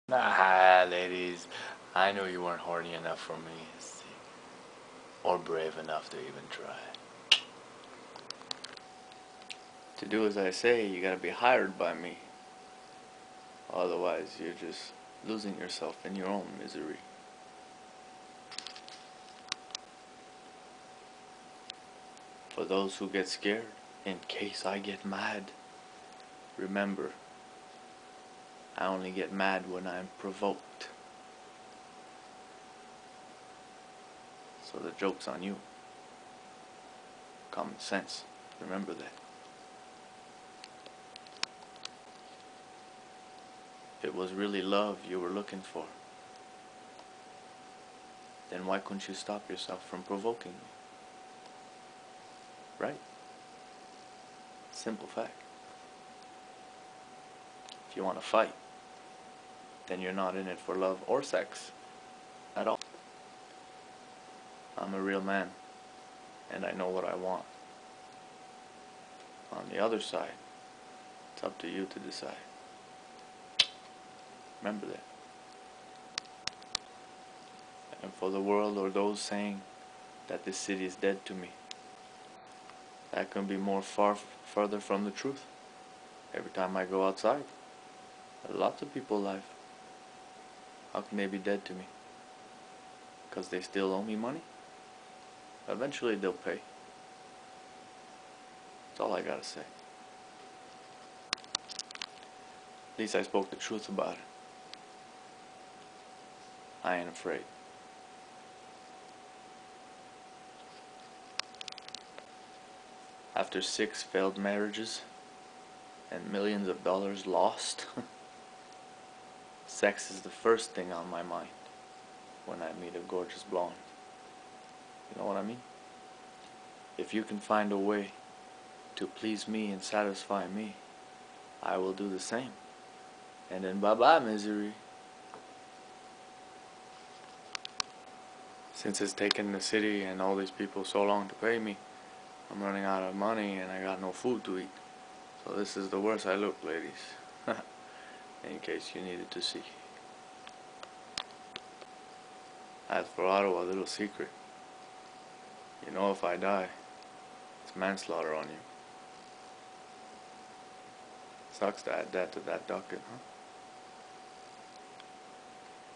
Nah, ladies, I knew you weren't horny enough for me, see, or brave enough to even try. To do as I say, you gotta be hired by me. Otherwise, you're just losing yourself in your own misery. For those who get scared, in case I get mad, remember, I only get mad when I'm provoked. So the joke's on you. Common sense. Remember that. If it was really love you were looking for, then why couldn't you stop yourself from provoking me? Right? Simple fact. If you want to fight, then you're not in it for love or sex at all. I'm a real man, and I know what I want. On the other side, it's up to you to decide. Remember that. And for the world or those saying that this city is dead to me, that can be further from the truth. Every time I go outside, lots of people alive. How can they be dead to me? Because they still owe me money? Eventually they'll pay. That's all I gotta say. At least I spoke the truth about it. I ain't afraid. After 6 failed marriages and millions of dollars lost, sex is the first thing on my mind when I meet a gorgeous blonde. You know what I mean? If you can find a way to please me and satisfy me, I will do the same. And then bye-bye, misery. Since it's taken the city and all these people so long to pay me, I'm running out of money and I got no food to eat. So this is the worst I look, ladies. In case you needed to see. As for Ottawa, a little secret. You know if I die, it's manslaughter on you. Sucks to add that to that docket, huh?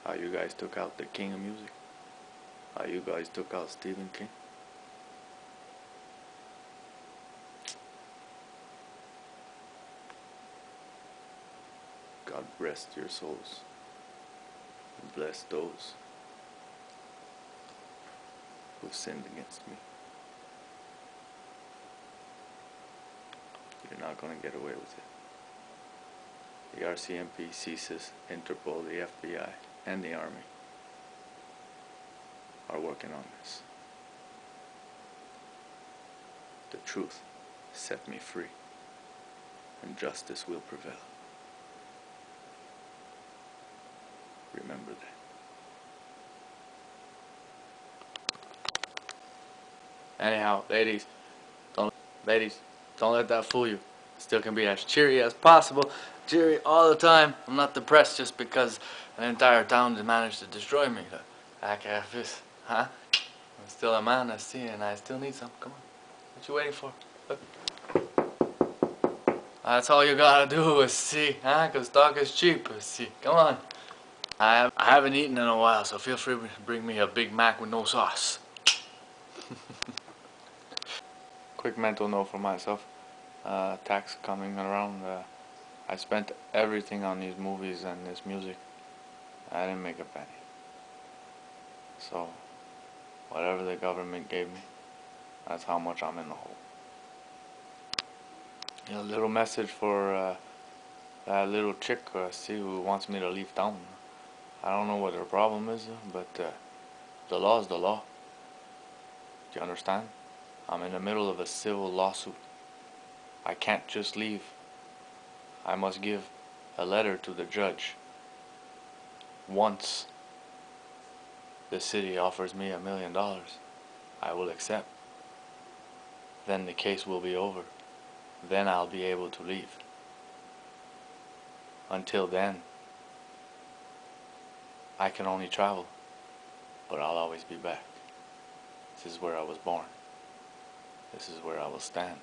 How you guys took out the king of music. How you guys took out Stephen King. God rest your souls and bless those who sinned against me. You're not going to get away with it. The RCMP, CSIS, Interpol, the FBI, and the Army are working on this. The truth set me free, and justice will prevail. Remember that. Anyhow, ladies, don't let that fool you. Still can be as cheery as possible. Cheery all the time. I'm not depressed just because an entire town has managed to destroy me. I can't this, huh? I'm still a man, I see, and I still need some. Come on. What you waiting for? Look. That's all you gotta do is see, huh? Cause talk is cheap, see. Come on. I haven't eaten in a while, so feel free to bring me a Big Mac with no sauce. Quick mental note for myself. Tax coming around. I spent everything on these movies and this music. I didn't make a penny. So, whatever the government gave me, that's how much I'm in the hole. A little message for that little chick, see, who wants me to leave town. I don't know what her problem is, but the law is the law. Do you understand? I'm in the middle of a civil lawsuit. I can't just leave. I must give a letter to the judge. Once the city offers me $1 million, I will accept. Then the case will be over. Then I'll be able to leave. Until then, I can only travel, but I'll always be back. This is where I was born. This is where I will stand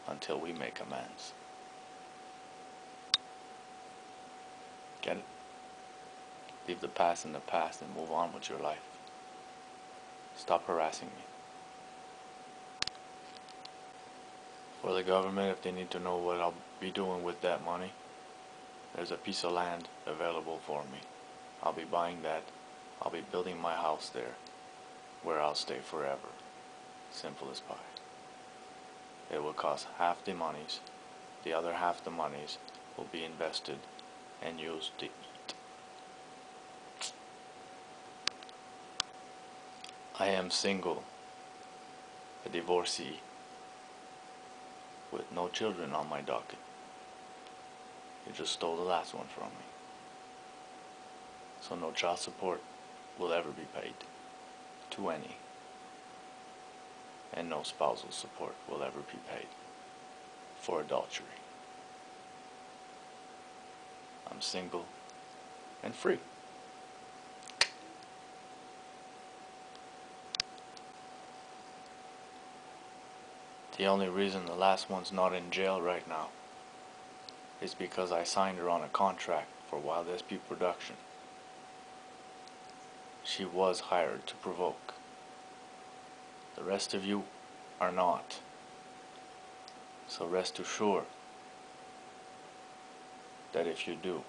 until we make amends. Get it? Leave the past in the past and move on with your life. Stop harassing me. For the government, if they need to know what I'll be doing with that money, there's a piece of land available for me. I'll be buying that. I'll be building my house there, where I'll stay forever. Simple as pie. It will cost half the monies. The other half the monies will be invested and used to eat. I am single, a divorcee, with no children on my docket. You just stole the last one from me. So no child support will ever be paid to any. And no spousal support will ever be paid for adultery. I'm single and free. The only reason the last one's not in jail right now is because I signed her on a contract for Wild SP production. She was hired to provoke. The rest of you are not. So rest assured that if you do,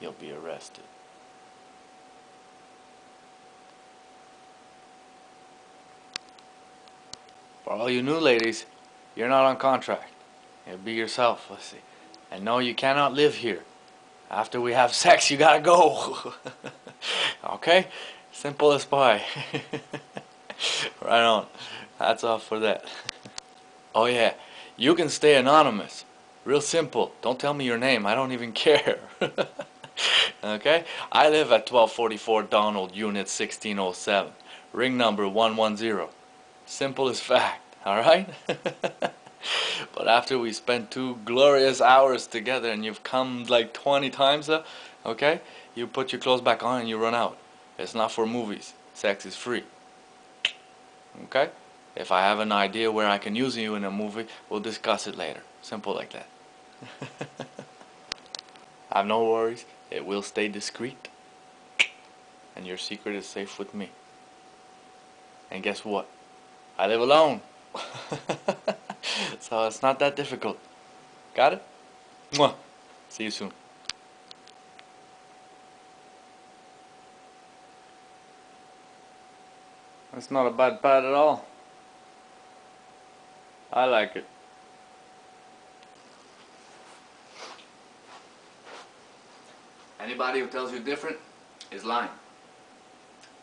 you'll be arrested. For all you new ladies, you're not on contract. You'll be yourself, let's see. And no, you cannot live here. After we have sex, you gotta go. Okay? Simple as pie. Right on. Hats off for that. Oh yeah, you can stay anonymous. Real simple. Don't tell me your name. I don't even care. Okay? I live at 1244 Donald, Unit 1607. Ring number 110. Simple as fact. Alright? But after we spend 2 glorious hours together and you've come like 20 times, okay? You put your clothes back on and you run out. It's not for movies. Sex is free. Okay? If I have an idea where I can use you in a movie, we'll discuss it later. Simple like that. I have no worries. It will stay discreet. And your secret is safe with me. And guess what? I live alone. So it's not that difficult. Got it? Mwah. See you soon. That's not a bad pad at all. I like it. Anybody who tells you different is lying.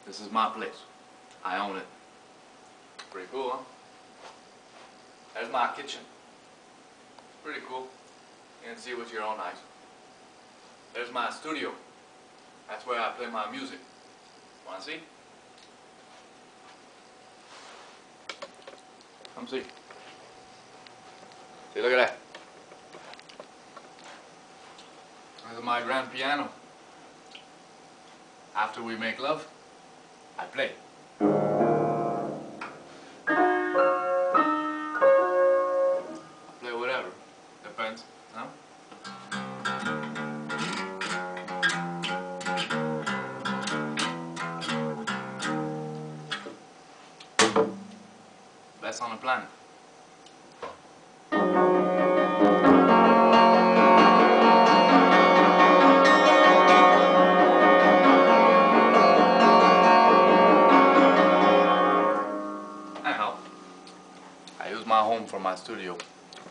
This is my place. I own it. Pretty cool, huh? There's my kitchen. Pretty cool. You can see with your own eyes. There's my studio. That's where I play my music. Wanna see? Come see. See, look at that. This is my grand piano. After we make love, I play. Depends, no? Best on the planet. Anyhow, I use my home for my studio,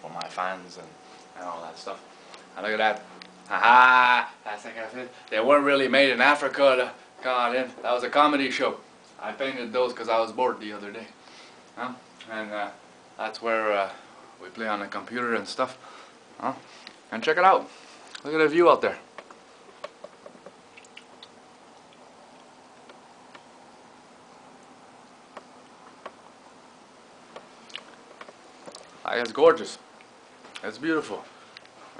for my fans and all that stuff. And look at that. Haha! That's like I said. They weren't really made in Africa. God, that was a comedy show. I painted those because I was bored the other day. Huh? And that's where we play on the computer and stuff. Huh? And check it out. Look at the view out there. It's gorgeous. It's beautiful.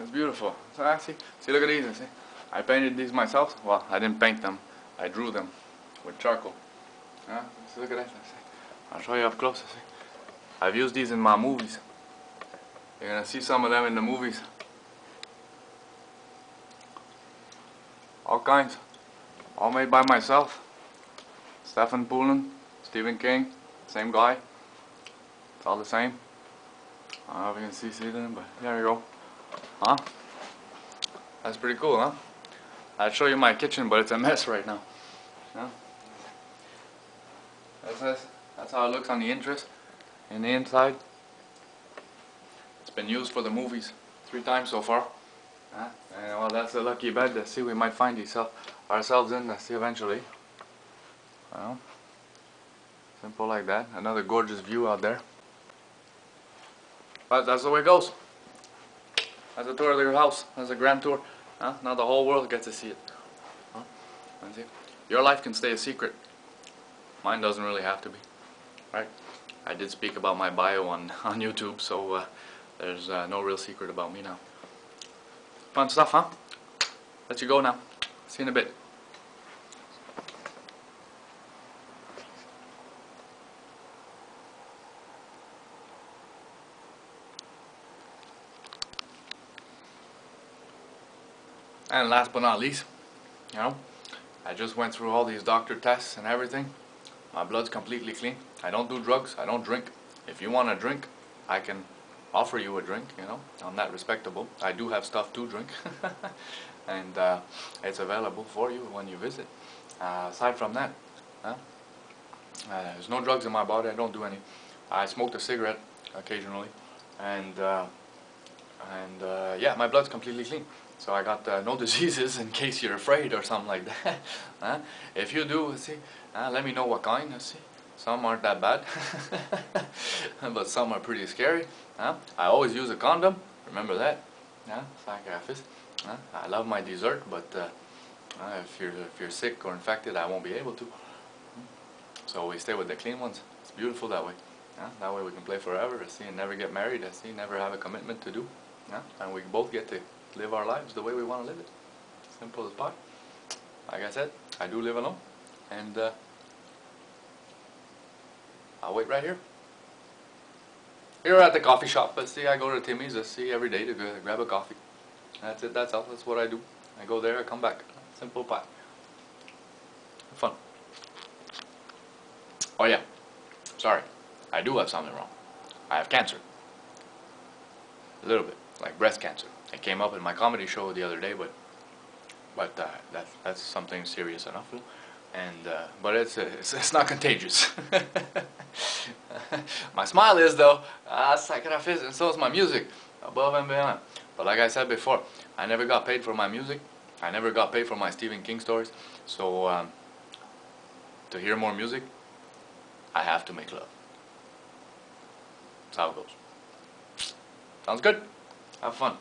It's beautiful. So I see, look at these. See, I painted these myself. Well, I didn't paint them. I drew them with charcoal. Yeah, so look at that. I'll show you up close. See? I've used these in my movies. You're gonna see some of them in the movies. All kinds. All made by myself. Stephane Poulin, Stephen King, same guy. It's all the same. I don't know if you can see them, but there you go. Huh? That's pretty cool, huh? I'd show you my kitchen, but it's a mess right now. Yeah? That's how it looks on the interest. In the inside. It's been used for the movies 3 times so far. And well, that's a lucky bed. Let's see, we might find ourselves in. Let's see eventually. Well, simple like that. Another gorgeous view out there. But that's the way it goes. That's a tour of your house. That's a grand tour. Huh? Now the whole world gets to see it. Huh? And see? Your life can stay a secret. Mine doesn't really have to be. Right? I did speak about my bio on YouTube, so there's no real secret about me now. Fun stuff, huh? Let you go now. See you in a bit. And last but not least, you know, I just went through all these doctor tests and everything. My blood's completely clean. I don't do drugs. I don't drink. If you want a drink, I can offer you a drink, you know. I'm that respectable. I do have stuff to drink. And it's available for you when you visit. Aside from that, there's no drugs in my body. I don't do any. I smoked a cigarette occasionally. And yeah, my blood's completely clean. So I got no diseases in case you're afraid or something like that. If you do, see, let me know what kind. See, some aren't that bad, but some are pretty scary. I always use a condom. Remember that. Sacrifice. I love my dessert, but if you're sick or infected, I won't be able to. So we stay with the clean ones. It's beautiful that way. That way we can play forever. See, and never get married. See, never have a commitment to do. And we both get to live our lives the way we want to live it. Simple as pie. Like I said, I do live alone, and I'll wait right here. Here at the coffee shop, but see, I go to Timmy's, every day to grab a coffee. That's it, that's all, that's what I do. I go there, I come back. Simple pie. Fun. Oh yeah, sorry, I do have something wrong. I have cancer. A little bit, like breast cancer. It came up in my comedy show the other day, but that's something serious enough. And but it's not contagious. My smile is though, and so is my music, above and beyond. But like I said before, I never got paid for my music. I never got paid for my Stephen King stories. So to hear more music, I have to make love. That's how it goes. Sounds good? Have fun.